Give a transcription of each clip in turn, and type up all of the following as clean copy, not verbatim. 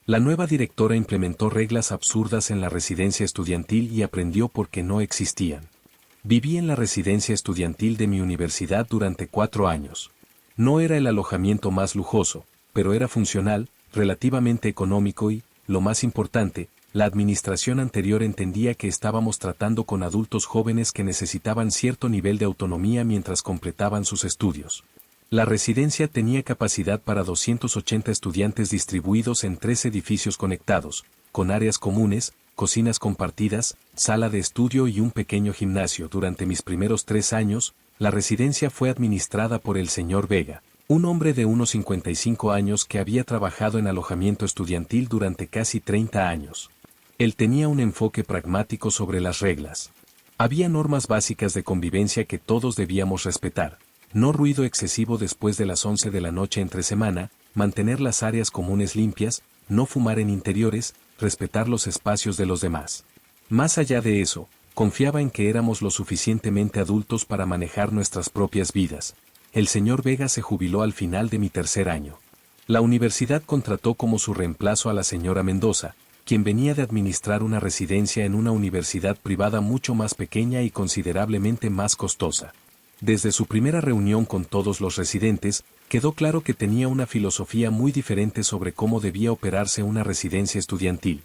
La nueva directora implementó reglas absurdas en la residencia estudiantil y aprendió por qué no existían. Viví en la residencia estudiantil de mi universidad durante 4 años. No era el alojamiento más lujoso, pero era funcional, relativamente económico y, lo más importante, la administración anterior entendía que estábamos tratando con adultos jóvenes que necesitaban cierto nivel de autonomía mientras completaban sus estudios. La residencia tenía capacidad para 280 estudiantes distribuidos en 3 edificios conectados, con áreas comunes, cocinas compartidas, sala de estudio y un pequeño gimnasio. Durante mis primeros 3 años, la residencia fue administrada por el señor Vega, un hombre de unos 55 años que había trabajado en alojamiento estudiantil durante casi 30 años. Él tenía un enfoque pragmático sobre las reglas. Había normas básicas de convivencia que todos debíamos respetar. No ruido excesivo después de las 11 de la noche entre semana, mantener las áreas comunes limpias, no fumar en interiores, respetar los espacios de los demás. Más allá de eso, confiaba en que éramos lo suficientemente adultos para manejar nuestras propias vidas. El señor Vega se jubiló al final de mi 3er año. La universidad contrató como su reemplazo a la señora Mendoza, quien venía de administrar una residencia en una universidad privada mucho más pequeña y considerablemente más costosa. Desde su primera reunión con todos los residentes, quedó claro que tenía una filosofía muy diferente sobre cómo debía operarse una residencia estudiantil.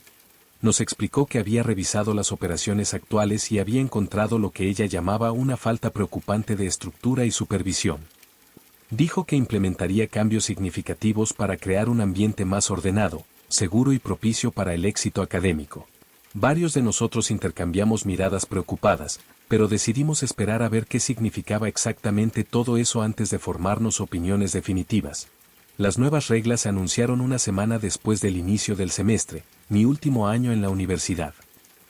Nos explicó que había revisado las operaciones actuales y había encontrado lo que ella llamaba una falta preocupante de estructura y supervisión. Dijo que implementaría cambios significativos para crear un ambiente más ordenado, seguro y propicio para el éxito académico. Varios de nosotros intercambiamos miradas preocupadas, pero decidimos esperar a ver qué significaba exactamente todo eso antes de formarnos opiniones definitivas. Las nuevas reglas se anunciaron una semana después del inicio del semestre, mi último año en la universidad.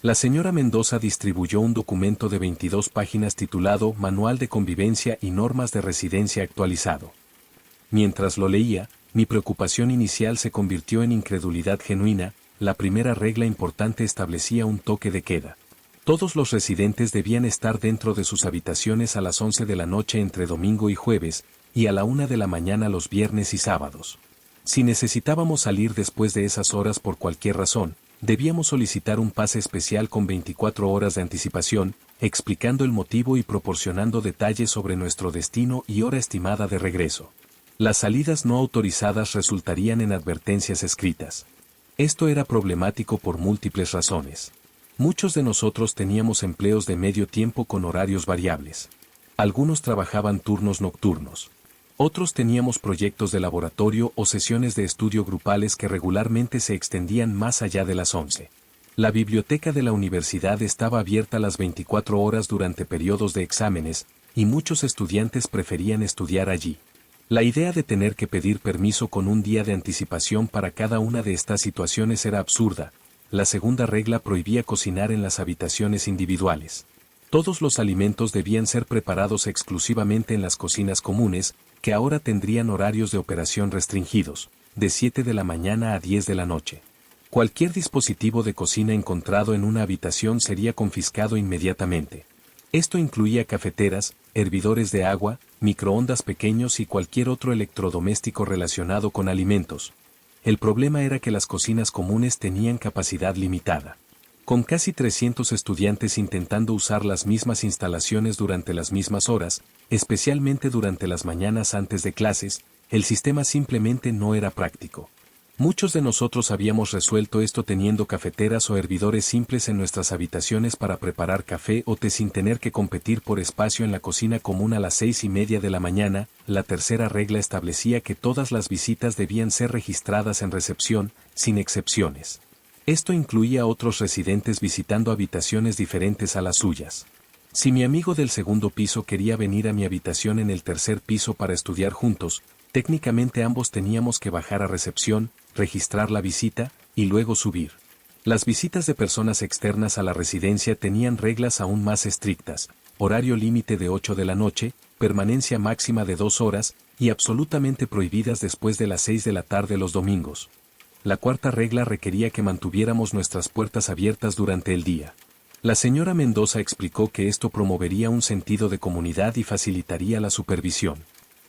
La señora Mendoza distribuyó un documento de 22 páginas titulado Manual de Convivencia y Normas de Residencia actualizado. Mientras lo leía, mi preocupación inicial se convirtió en incredulidad genuina. La primera regla importante establecía un toque de queda. Todos los residentes debían estar dentro de sus habitaciones a las 11 de la noche entre domingo y jueves, y a la 1 de la mañana los viernes y sábados. Si necesitábamos salir después de esas horas por cualquier razón, debíamos solicitar un pase especial con 24 horas de anticipación, explicando el motivo y proporcionando detalles sobre nuestro destino y hora estimada de regreso. Las salidas no autorizadas resultarían en advertencias escritas. Esto era problemático por múltiples razones. Muchos de nosotros teníamos empleos de medio tiempo con horarios variables. Algunos trabajaban turnos nocturnos. Otros teníamos proyectos de laboratorio o sesiones de estudio grupales que regularmente se extendían más allá de las 11. La biblioteca de la universidad estaba abierta las 24 horas durante periodos de exámenes, y muchos estudiantes preferían estudiar allí. La idea de tener que pedir permiso con un día de anticipación para cada una de estas situaciones era absurda. La segunda regla prohibía cocinar en las habitaciones individuales. Todos los alimentos debían ser preparados exclusivamente en las cocinas comunes, que ahora tendrían horarios de operación restringidos, de 7 de la mañana a 10 de la noche. Cualquier dispositivo de cocina encontrado en una habitación sería confiscado inmediatamente. Esto incluía cafeteras, hervidores de agua, microondas pequeños y cualquier otro electrodoméstico relacionado con alimentos. El problema era que las cocinas comunes tenían capacidad limitada. Con casi 300 estudiantes intentando usar las mismas instalaciones durante las mismas horas, especialmente durante las mañanas antes de clases, el sistema simplemente no era práctico. Muchos de nosotros habíamos resuelto esto teniendo cafeteras o hervidores simples en nuestras habitaciones para preparar café o té sin tener que competir por espacio en la cocina común a las 6:30 de la mañana. La tercera regla establecía que todas las visitas debían ser registradas en recepción, sin excepciones. Esto incluía a otros residentes visitando habitaciones diferentes a las suyas. Si mi amigo del segundo piso quería venir a mi habitación en el tercer piso para estudiar juntos, técnicamente ambos teníamos que bajar a recepción, registrar la visita, y luego subir. Las visitas de personas externas a la residencia tenían reglas aún más estrictas: horario límite de 8 de la noche, permanencia máxima de 2 horas, y absolutamente prohibidas después de las 6 de la tarde los domingos. La cuarta regla requería que mantuviéramos nuestras puertas abiertas durante el día. La señora Mendoza explicó que esto promovería un sentido de comunidad y facilitaría la supervisión.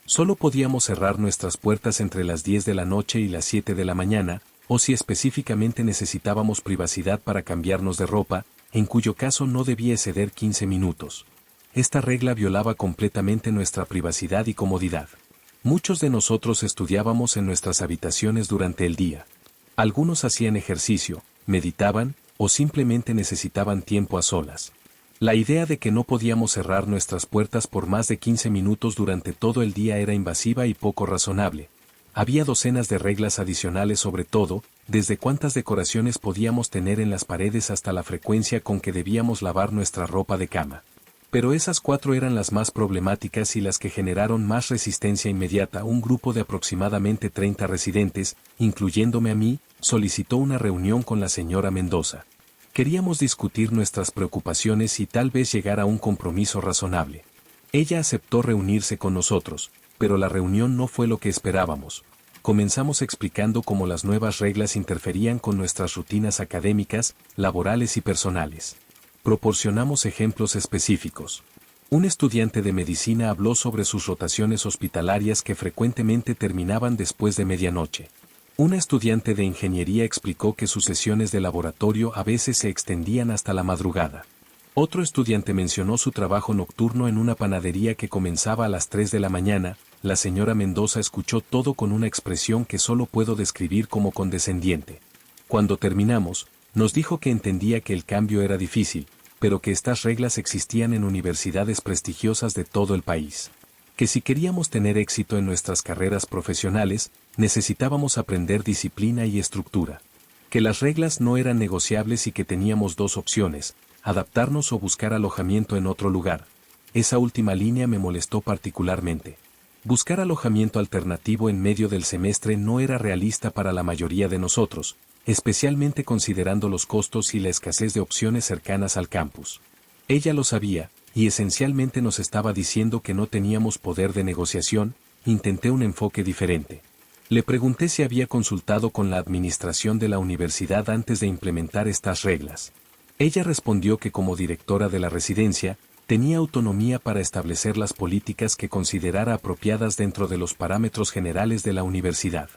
Solo podíamos cerrar nuestras puertas entre las 10 de la noche y las 7 de la mañana, o si específicamente necesitábamos privacidad para cambiarnos de ropa, en cuyo caso no debía exceder 15 minutos. Esta regla violaba completamente nuestra privacidad y comodidad. Muchos de nosotros estudiábamos en nuestras habitaciones durante el día. Algunos hacían ejercicio, meditaban, o simplemente necesitaban tiempo a solas. La idea de que no podíamos cerrar nuestras puertas por más de 15 minutos durante todo el día era invasiva y poco razonable. Había docenas de reglas adicionales sobre todo, desde cuántas decoraciones podíamos tener en las paredes hasta la frecuencia con que debíamos lavar nuestra ropa de cama. Pero esas 4 eran las más problemáticas y las que generaron más resistencia inmediata. Un grupo de aproximadamente 30 residentes, incluyéndome a mí, solicitó una reunión con la señora Mendoza. Queríamos discutir nuestras preocupaciones y tal vez llegar a un compromiso razonable. Ella aceptó reunirse con nosotros, pero la reunión no fue lo que esperábamos. Comenzamos explicando cómo las nuevas reglas interferían con nuestras rutinas académicas, laborales y personales. Proporcionamos ejemplos específicos. Un estudiante de medicina habló sobre sus rotaciones hospitalarias que frecuentemente terminaban después de medianoche. Una estudiante de ingeniería explicó que sus sesiones de laboratorio a veces se extendían hasta la madrugada. Otro estudiante mencionó su trabajo nocturno en una panadería que comenzaba a las 3 de la mañana. La señora Mendoza escuchó todo con una expresión que solo puedo describir como condescendiente. Cuando terminamos, nos dijo que entendía que el cambio era difícil, pero que estas reglas existían en universidades prestigiosas de todo el país. Que si queríamos tener éxito en nuestras carreras profesionales, necesitábamos aprender disciplina y estructura. Que las reglas no eran negociables y que teníamos 2 opciones, adaptarnos o buscar alojamiento en otro lugar. Esa última línea me molestó particularmente. Buscar alojamiento alternativo en medio del semestre no era realista para la mayoría de nosotros, especialmente considerando los costos y la escasez de opciones cercanas al campus. Ella lo sabía, y esencialmente nos estaba diciendo que no teníamos poder de negociación. Intenté un enfoque diferente. Le pregunté si había consultado con la administración de la universidad antes de implementar estas reglas. Ella respondió que como directora de la residencia, tenía autonomía para establecer las políticas que considerara apropiadas dentro de los parámetros generales de la universidad.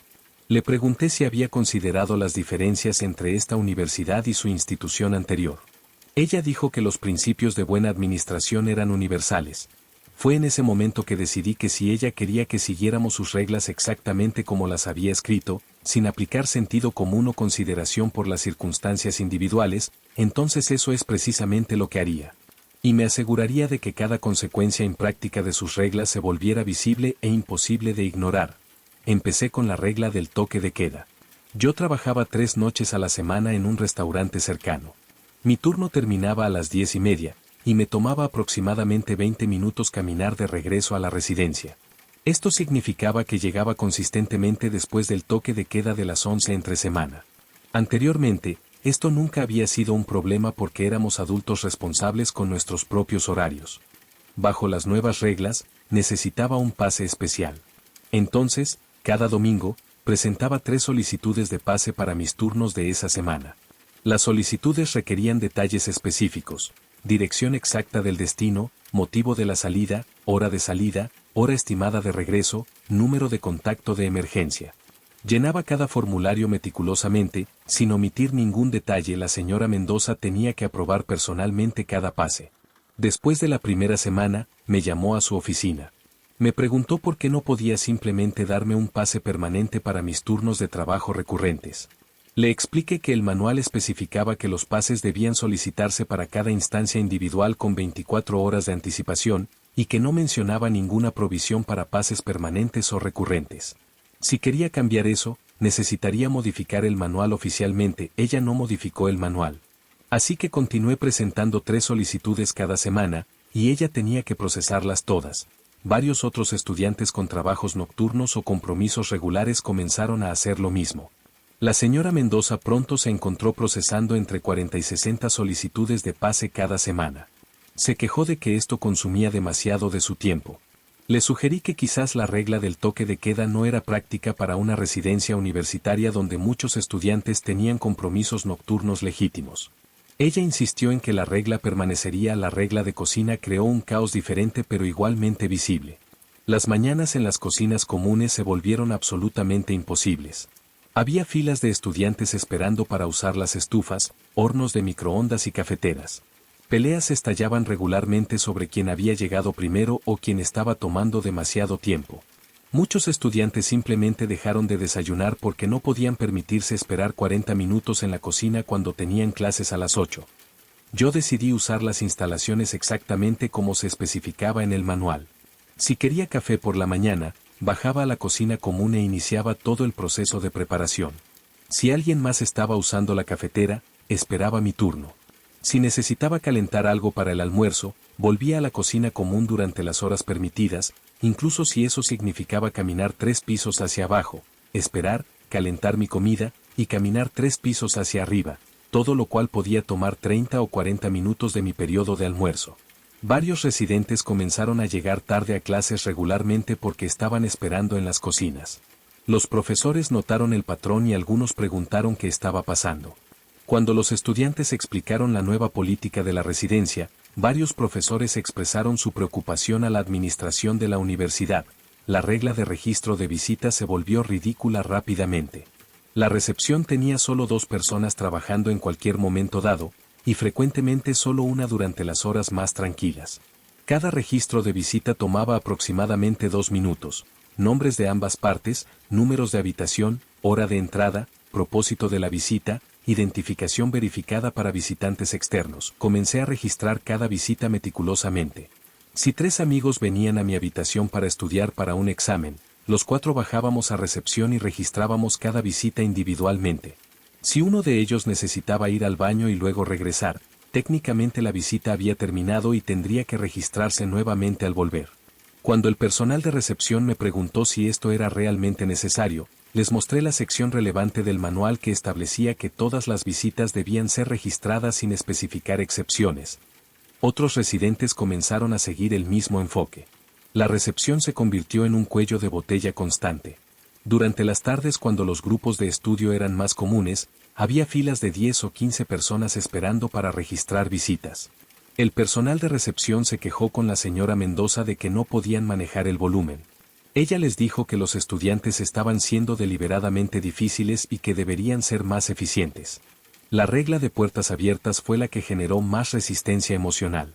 Le pregunté si había considerado las diferencias entre esta universidad y su institución anterior. Ella dijo que los principios de buena administración eran universales. Fue en ese momento que decidí que si ella quería que siguiéramos sus reglas exactamente como las había escrito, sin aplicar sentido común o consideración por las circunstancias individuales, entonces eso es precisamente lo que haría. Y me aseguraría de que cada consecuencia impráctica de sus reglas se volviera visible e imposible de ignorar. Empecé con la regla del toque de queda. Yo trabajaba 3 noches a la semana en un restaurante cercano. Mi turno terminaba a las 10:30, y me tomaba aproximadamente 20 minutos caminar de regreso a la residencia. Esto significaba que llegaba consistentemente después del toque de queda de las 11 entre semana. Anteriormente, esto nunca había sido un problema porque éramos adultos responsables con nuestros propios horarios. Bajo las nuevas reglas, necesitaba un pase especial. Entonces, cada domingo, presentaba 3 solicitudes de pase para mis turnos de esa semana. Las solicitudes requerían detalles específicos: dirección exacta del destino, motivo de la salida, hora de salida, hora estimada de regreso, número de contacto de emergencia. Llenaba cada formulario meticulosamente, sin omitir ningún detalle. La señora Mendoza tenía que aprobar personalmente cada pase. Después de la primera semana, me llamó a su oficina. Me preguntó por qué no podía simplemente darme un pase permanente para mis turnos de trabajo recurrentes. Le expliqué que el manual especificaba que los pases debían solicitarse para cada instancia individual con 24 horas de anticipación, y que no mencionaba ninguna provisión para pases permanentes o recurrentes. Si quería cambiar eso, necesitaría modificar el manual oficialmente. Ella no modificó el manual. Así que continué presentando 3 solicitudes cada semana, y ella tenía que procesarlas todas. Varios otros estudiantes con trabajos nocturnos o compromisos regulares comenzaron a hacer lo mismo. La señora Mendoza pronto se encontró procesando entre 40 y 60 solicitudes de pase cada semana. Se quejó de que esto consumía demasiado de su tiempo. Le sugerí que quizás la regla del toque de queda no era práctica para una residencia universitaria donde muchos estudiantes tenían compromisos nocturnos legítimos. Ella insistió en que la regla permanecería. La regla de cocina creó un caos diferente pero igualmente visible. Las mañanas en las cocinas comunes se volvieron absolutamente imposibles. Había filas de estudiantes esperando para usar las estufas, hornos de microondas y cafeteras. Peleas estallaban regularmente sobre quién había llegado primero o quién estaba tomando demasiado tiempo. Muchos estudiantes simplemente dejaron de desayunar porque no podían permitirse esperar 40 minutos en la cocina cuando tenían clases a las 8. Yo decidí usar las instalaciones exactamente como se especificaba en el manual. Si quería café por la mañana, bajaba a la cocina común e iniciaba todo el proceso de preparación. Si alguien más estaba usando la cafetera, esperaba mi turno. Si necesitaba calentar algo para el almuerzo, volvía a la cocina común durante las horas permitidas, incluso si eso significaba caminar 3 pisos hacia abajo, esperar, calentar mi comida, y caminar 3 pisos hacia arriba, todo lo cual podía tomar 30 o 40 minutos de mi periodo de almuerzo. Varios residentes comenzaron a llegar tarde a clases regularmente porque estaban esperando en las cocinas. Los profesores notaron el patrón y algunos preguntaron qué estaba pasando. Cuando los estudiantes explicaron la nueva política de la residencia, varios profesores expresaron su preocupación a la administración de la universidad. La regla de registro de visitas se volvió ridícula rápidamente. La recepción tenía solo 2 personas trabajando en cualquier momento dado, y frecuentemente solo una durante las horas más tranquilas. Cada registro de visita tomaba aproximadamente 2 minutos, nombres de ambas partes, números de habitación, hora de entrada, propósito de la visita, identificación verificada para visitantes externos. Comencé a registrar cada visita meticulosamente. Si 3 amigos venían a mi habitación para estudiar para un examen, los 4 bajábamos a recepción y registrábamos cada visita individualmente. Si uno de ellos necesitaba ir al baño y luego regresar, técnicamente la visita había terminado y tendría que registrarse nuevamente al volver. Cuando el personal de recepción me preguntó si esto era realmente necesario, les mostré la sección relevante del manual que establecía que todas las visitas debían ser registradas sin especificar excepciones. Otros residentes comenzaron a seguir el mismo enfoque. La recepción se convirtió en un cuello de botella constante. Durante las tardes, cuando los grupos de estudio eran más comunes, había filas de 10 o 15 personas esperando para registrar visitas. El personal de recepción se quejó con la señora Mendoza de que no podían manejar el volumen. Ella les dijo que los estudiantes estaban siendo deliberadamente difíciles y que deberían ser más eficientes. La regla de puertas abiertas fue la que generó más resistencia emocional.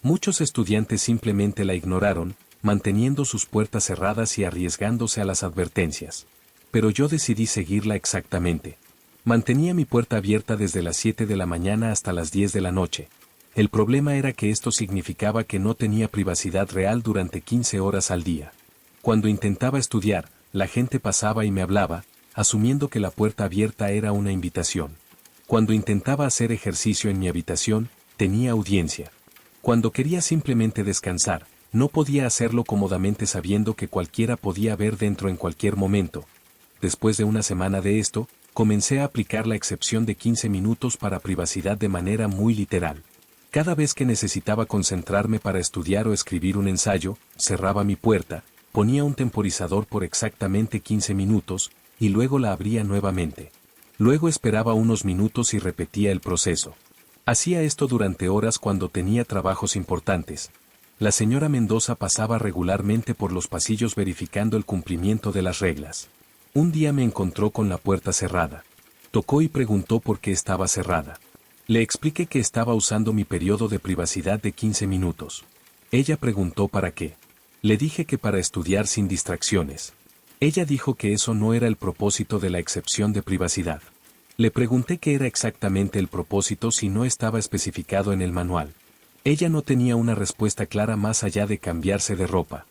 Muchos estudiantes simplemente la ignoraron, manteniendo sus puertas cerradas y arriesgándose a las advertencias. Pero yo decidí seguirla exactamente. Mantenía mi puerta abierta desde las 7 de la mañana hasta las 10 de la noche. El problema era que esto significaba que no tenía privacidad real durante 15 horas al día. Cuando intentaba estudiar, la gente pasaba y me hablaba, asumiendo que la puerta abierta era una invitación. Cuando intentaba hacer ejercicio en mi habitación, tenía audiencia. Cuando quería simplemente descansar, no podía hacerlo cómodamente sabiendo que cualquiera podía ver dentro en cualquier momento. Después de una semana de esto, comencé a aplicar la excepción de 15 minutos para privacidad de manera muy literal. Cada vez que necesitaba concentrarme para estudiar o escribir un ensayo, cerraba mi puerta, ponía un temporizador por exactamente 15 minutos, y luego la abría nuevamente. Luego esperaba unos minutos y repetía el proceso. Hacía esto durante horas cuando tenía trabajos importantes. La señora Mendoza pasaba regularmente por los pasillos verificando el cumplimiento de las reglas. Un día me encontró con la puerta cerrada. Tocó y preguntó por qué estaba cerrada. Le expliqué que estaba usando mi periodo de privacidad de 15 minutos. Ella preguntó para qué. Le dije que para estudiar sin distracciones. Ella dijo que eso no era el propósito de la excepción de privacidad. Le pregunté qué era exactamente el propósito si no estaba especificado en el manual. Ella no tenía una respuesta clara más allá de cambiarse de ropa.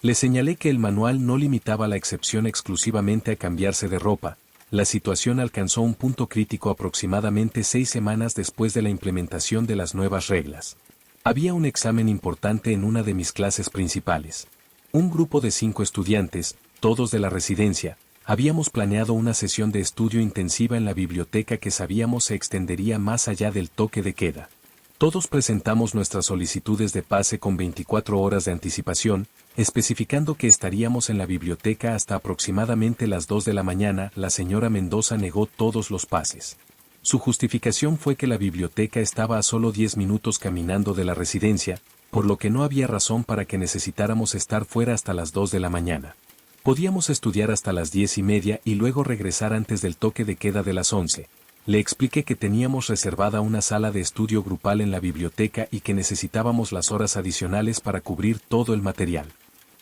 Le señalé que el manual no limitaba la excepción exclusivamente a cambiarse de ropa. La situación alcanzó un punto crítico aproximadamente 6 semanas después de la implementación de las nuevas reglas. Había un examen importante en una de mis clases principales. Un grupo de 5 estudiantes, todos de la residencia, habíamos planeado una sesión de estudio intensiva en la biblioteca que sabíamos se extendería más allá del toque de queda. Todos presentamos nuestras solicitudes de pase con 24 horas de anticipación, especificando que estaríamos en la biblioteca hasta aproximadamente las 2 de la mañana. La señora Mendoza negó todos los pases. Su justificación fue que la biblioteca estaba a solo 10 minutos caminando de la residencia, por lo que no había razón para que necesitáramos estar fuera hasta las 2 de la mañana. Podíamos estudiar hasta las 10:30 y luego regresar antes del toque de queda de las 11. Le expliqué que teníamos reservada una sala de estudio grupal en la biblioteca y que necesitábamos las horas adicionales para cubrir todo el material.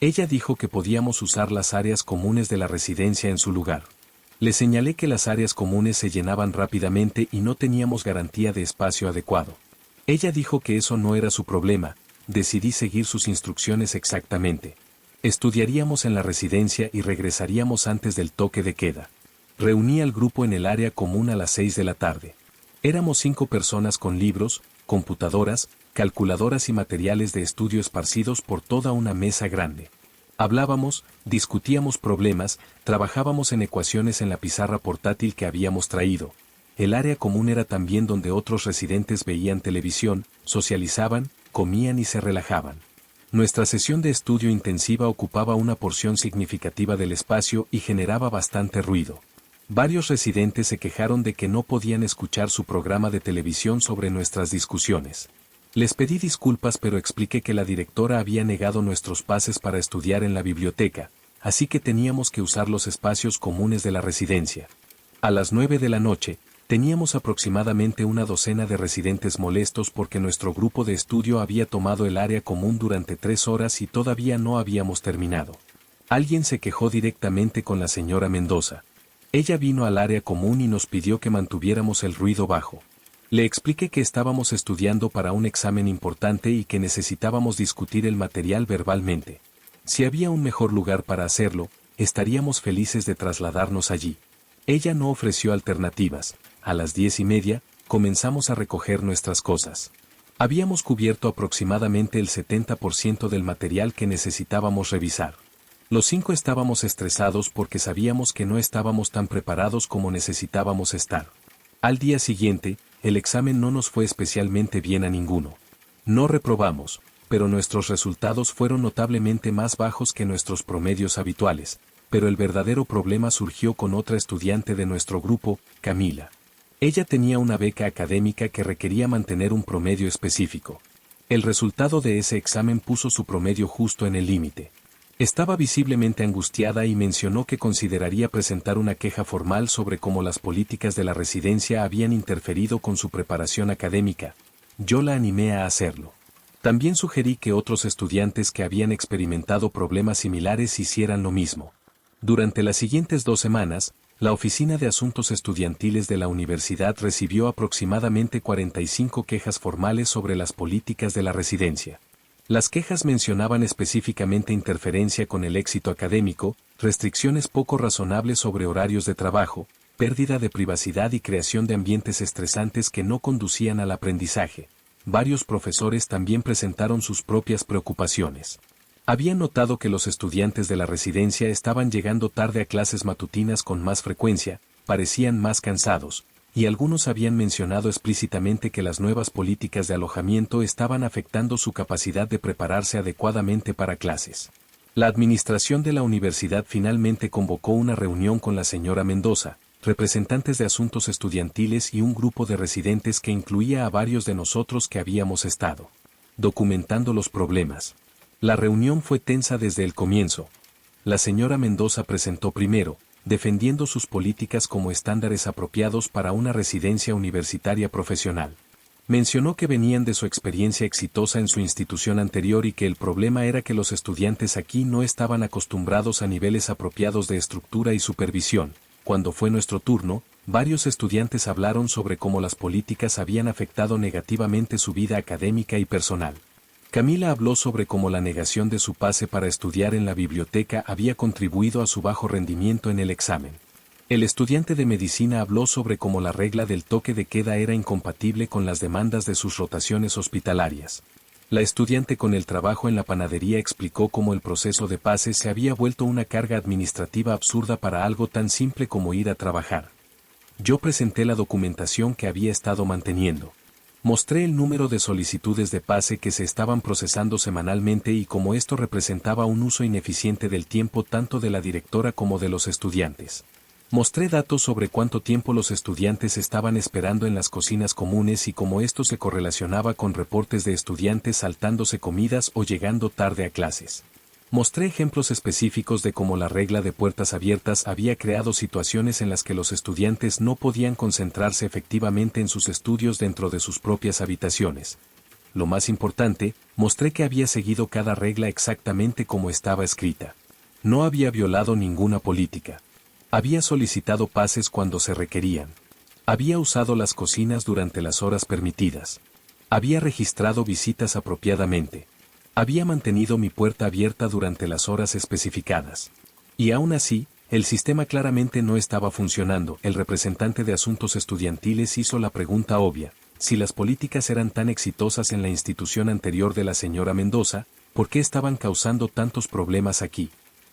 Ella dijo que podíamos usar las áreas comunes de la residencia en su lugar. Le señalé que las áreas comunes se llenaban rápidamente y no teníamos garantía de espacio adecuado. Ella dijo que eso no era su problema. Decidí seguir sus instrucciones exactamente. Estudiaríamos en la residencia y regresaríamos antes del toque de queda. Reuní al grupo en el área común a las 6 de la tarde. Éramos 5 personas con libros, computadoras, calculadoras y materiales de estudio esparcidos por toda una mesa grande. Hablábamos, discutíamos problemas, trabajábamos en ecuaciones en la pizarra portátil que habíamos traído. El área común era también donde otros residentes veían televisión, socializaban, comían y se relajaban. Nuestra sesión de estudio intensiva ocupaba una porción significativa del espacio y generaba bastante ruido. Varios residentes se quejaron de que no podían escuchar su programa de televisión sobre nuestras discusiones. Les pedí disculpas, pero expliqué que la directora había negado nuestros pases para estudiar en la biblioteca, así que teníamos que usar los espacios comunes de la residencia. A las 9 de la noche, teníamos aproximadamente una docena de residentes molestos porque nuestro grupo de estudio había tomado el área común durante 3 horas y todavía no habíamos terminado. Alguien se quejó directamente con la señora Mendoza. Ella vino al área común y nos pidió que mantuviéramos el ruido bajo. Le expliqué que estábamos estudiando para un examen importante y que necesitábamos discutir el material verbalmente. Si había un mejor lugar para hacerlo, estaríamos felices de trasladarnos allí. Ella no ofreció alternativas. A las 10:30, comenzamos a recoger nuestras cosas. Habíamos cubierto aproximadamente el 70% del material que necesitábamos revisar. Los 5 estábamos estresados porque sabíamos que no estábamos tan preparados como necesitábamos estar. Al día siguiente, el examen no nos fue especialmente bien a ninguno. No reprobamos, pero nuestros resultados fueron notablemente más bajos que nuestros promedios habituales, pero el verdadero problema surgió con otra estudiante de nuestro grupo, Camila. Ella tenía una beca académica que requería mantener un promedio específico. El resultado de ese examen puso su promedio justo en el límite. Estaba visiblemente angustiada y mencionó que consideraría presentar una queja formal sobre cómo las políticas de la residencia habían interferido con su preparación académica. Yo la animé a hacerlo. También sugerí que otros estudiantes que habían experimentado problemas similares hicieran lo mismo. Durante las siguientes 2 semanas, la Oficina de Asuntos Estudiantiles de la universidad recibió aproximadamente 45 quejas formales sobre las políticas de la residencia. Las quejas mencionaban específicamente interferencia con el éxito académico, restricciones poco razonables sobre horarios de trabajo, pérdida de privacidad y creación de ambientes estresantes que no conducían al aprendizaje. Varios profesores también presentaron sus propias preocupaciones. Habían notado que los estudiantes de la residencia estaban llegando tarde a clases matutinas con más frecuencia, parecían más cansados, y algunos habían mencionado explícitamente que las nuevas políticas de alojamiento estaban afectando su capacidad de prepararse adecuadamente para clases. La administración de la universidad finalmente convocó una reunión con la señora Mendoza, representantes de asuntos estudiantiles y un grupo de residentes que incluía a varios de nosotros que habíamos estado documentando los problemas. La reunión fue tensa desde el comienzo. La señora Mendoza presentó primero, defendiendo sus políticas como estándares apropiados para una residencia universitaria profesional. Mencionó que venían de su experiencia exitosa en su institución anterior y que el problema era que los estudiantes aquí no estaban acostumbrados a niveles apropiados de estructura y supervisión. Cuando fue nuestro turno, varios estudiantes hablaron sobre cómo las políticas habían afectado negativamente su vida académica y personal. Camila habló sobre cómo la negación de su pase para estudiar en la biblioteca había contribuido a su bajo rendimiento en el examen. El estudiante de medicina habló sobre cómo la regla del toque de queda era incompatible con las demandas de sus rotaciones hospitalarias. La estudiante con el trabajo en la panadería explicó cómo el proceso de pase se había vuelto una carga administrativa absurda para algo tan simple como ir a trabajar. Yo presenté la documentación que había estado manteniendo. Mostré el número de solicitudes de pase que se estaban procesando semanalmente y cómo esto representaba un uso ineficiente del tiempo tanto de la directora como de los estudiantes. Mostré datos sobre cuánto tiempo los estudiantes estaban esperando en las cocinas comunes y cómo esto se correlacionaba con reportes de estudiantes saltándose comidas o llegando tarde a clases. Mostré ejemplos específicos de cómo la regla de puertas abiertas había creado situaciones en las que los estudiantes no podían concentrarse efectivamente en sus estudios dentro de sus propias habitaciones. Lo más importante, mostré que había seguido cada regla exactamente como estaba escrita. No había violado ninguna política. Había solicitado pases cuando se requerían. Había usado las cocinas durante las horas permitidas. Había registrado visitas apropiadamente. Había mantenido mi puerta abierta durante las horas especificadas. Y aún así, el sistema claramente no estaba funcionando. El representante de asuntos estudiantiles hizo la pregunta obvia: si las políticas eran tan exitosas en la institución anterior de la señora Mendoza, ¿por qué estaban causando tantos problemas aquí?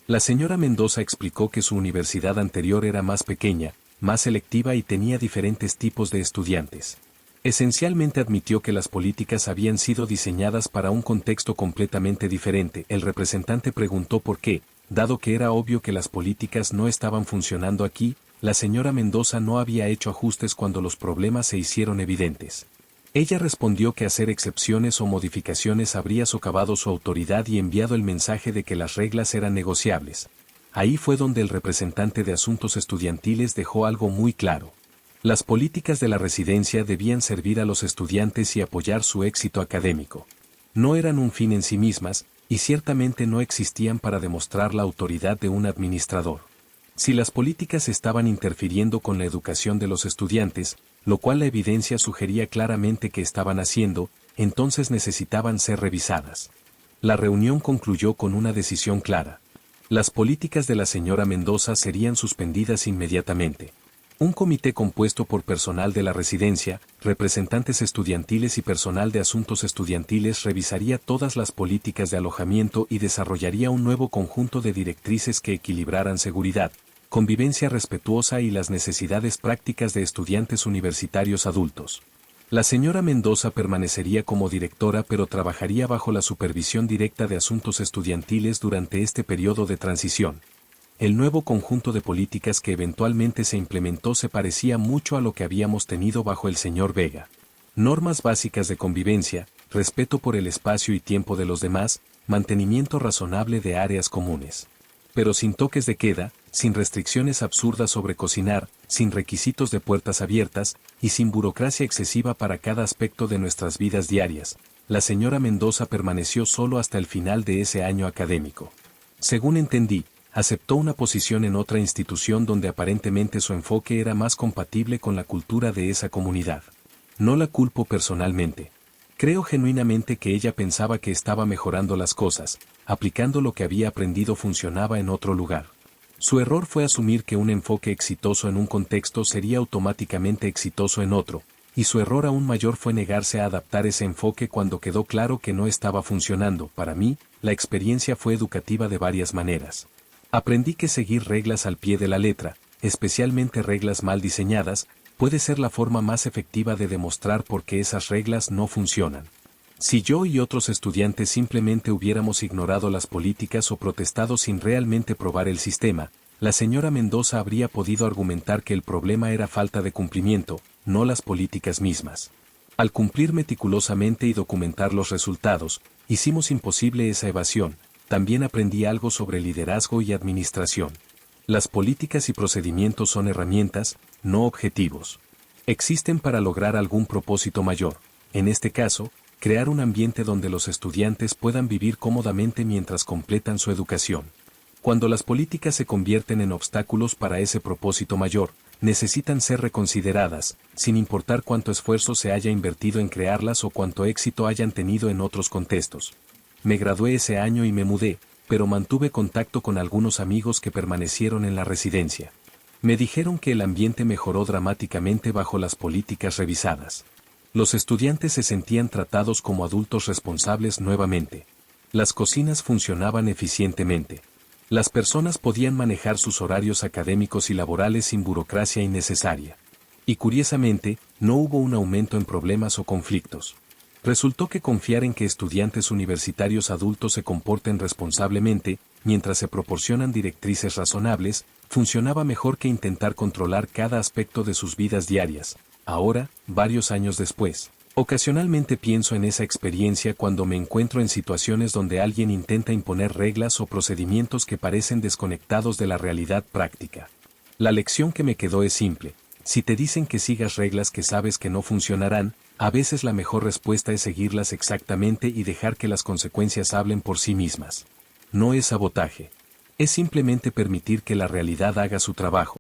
La señora Mendoza explicó que su universidad anterior era más pequeña, más selectiva y tenía diferentes tipos de estudiantes. Esencialmente admitió que las políticas habían sido diseñadas para un contexto completamente diferente. El representante preguntó por qué, dado que era obvio que las políticas no estaban funcionando aquí, la señora Mendoza no había hecho ajustes cuando los problemas se hicieron evidentes. Ella respondió que hacer excepciones o modificaciones habría socavado su autoridad y enviado el mensaje de que las reglas eran negociables. Ahí fue donde el representante de asuntos estudiantiles dejó algo muy claro. Las políticas de la residencia debían servir a los estudiantes y apoyar su éxito académico. No eran un fin en sí mismas, y ciertamente no existían para demostrar la autoridad de un administrador. Si las políticas estaban interfiriendo con la educación de los estudiantes, lo cual la evidencia sugería claramente que estaban haciendo, entonces necesitaban ser revisadas. La reunión concluyó con una decisión clara. Las políticas de la señora Mendoza serían suspendidas inmediatamente. Un comité compuesto por personal de la residencia, representantes estudiantiles y personal de asuntos estudiantiles revisaría todas las políticas de alojamiento y desarrollaría un nuevo conjunto de directrices que equilibraran seguridad, convivencia respetuosa y las necesidades prácticas de estudiantes universitarios adultos. La señora Mendoza permanecería como directora, pero trabajaría bajo la supervisión directa de asuntos estudiantiles durante este periodo de transición. El nuevo conjunto de políticas que eventualmente se implementó se parecía mucho a lo que habíamos tenido bajo el señor Vega. Normas básicas de convivencia, respeto por el espacio y tiempo de los demás, mantenimiento razonable de áreas comunes. Pero sin toques de queda, sin restricciones absurdas sobre cocinar, sin requisitos de puertas abiertas, y sin burocracia excesiva para cada aspecto de nuestras vidas diarias, la señora Mendoza permaneció solo hasta el final de ese año académico. Según entendí, aceptó una posición en otra institución donde aparentemente su enfoque era más compatible con la cultura de esa comunidad. No la culpo personalmente. Creo genuinamente que ella pensaba que estaba mejorando las cosas, aplicando lo que había aprendido funcionaba en otro lugar. Su error fue asumir que un enfoque exitoso en un contexto sería automáticamente exitoso en otro, y su error aún mayor fue negarse a adaptar ese enfoque cuando quedó claro que no estaba funcionando. Para mí, la experiencia fue educativa de varias maneras. Aprendí que seguir reglas al pie de la letra, especialmente reglas mal diseñadas, puede ser la forma más efectiva de demostrar por qué esas reglas no funcionan. Si yo y otros estudiantes simplemente hubiéramos ignorado las políticas o protestado sin realmente probar el sistema, la señora Mendoza habría podido argumentar que el problema era falta de cumplimiento, no las políticas mismas. Al cumplir meticulosamente y documentar los resultados, hicimos imposible esa evasión. También aprendí algo sobre liderazgo y administración. Las políticas y procedimientos son herramientas, no objetivos. Existen para lograr algún propósito mayor, en este caso, crear un ambiente donde los estudiantes puedan vivir cómodamente mientras completan su educación. Cuando las políticas se convierten en obstáculos para ese propósito mayor, necesitan ser reconsideradas, sin importar cuánto esfuerzo se haya invertido en crearlas o cuánto éxito hayan tenido en otros contextos. Me gradué ese año y me mudé, pero mantuve contacto con algunos amigos que permanecieron en la residencia. Me dijeron que el ambiente mejoró dramáticamente bajo las políticas revisadas. Los estudiantes se sentían tratados como adultos responsables nuevamente. Las cocinas funcionaban eficientemente. Las personas podían manejar sus horarios académicos y laborales sin burocracia innecesaria. Y curiosamente, no hubo un aumento en problemas o conflictos. Resultó que confiar en que estudiantes universitarios adultos se comporten responsablemente, mientras se proporcionan directrices razonables, funcionaba mejor que intentar controlar cada aspecto de sus vidas diarias. Ahora, varios años después, Ocasionalmente pienso en esa experiencia cuando me encuentro en situaciones donde alguien intenta imponer reglas o procedimientos que parecen desconectados de la realidad práctica. La lección que me quedó es simple: si te dicen que sigas reglas que sabes que no funcionarán, a veces la mejor respuesta es seguirlas exactamente y dejar que las consecuencias hablen por sí mismas. No es sabotaje. Es simplemente permitir que la realidad haga su trabajo.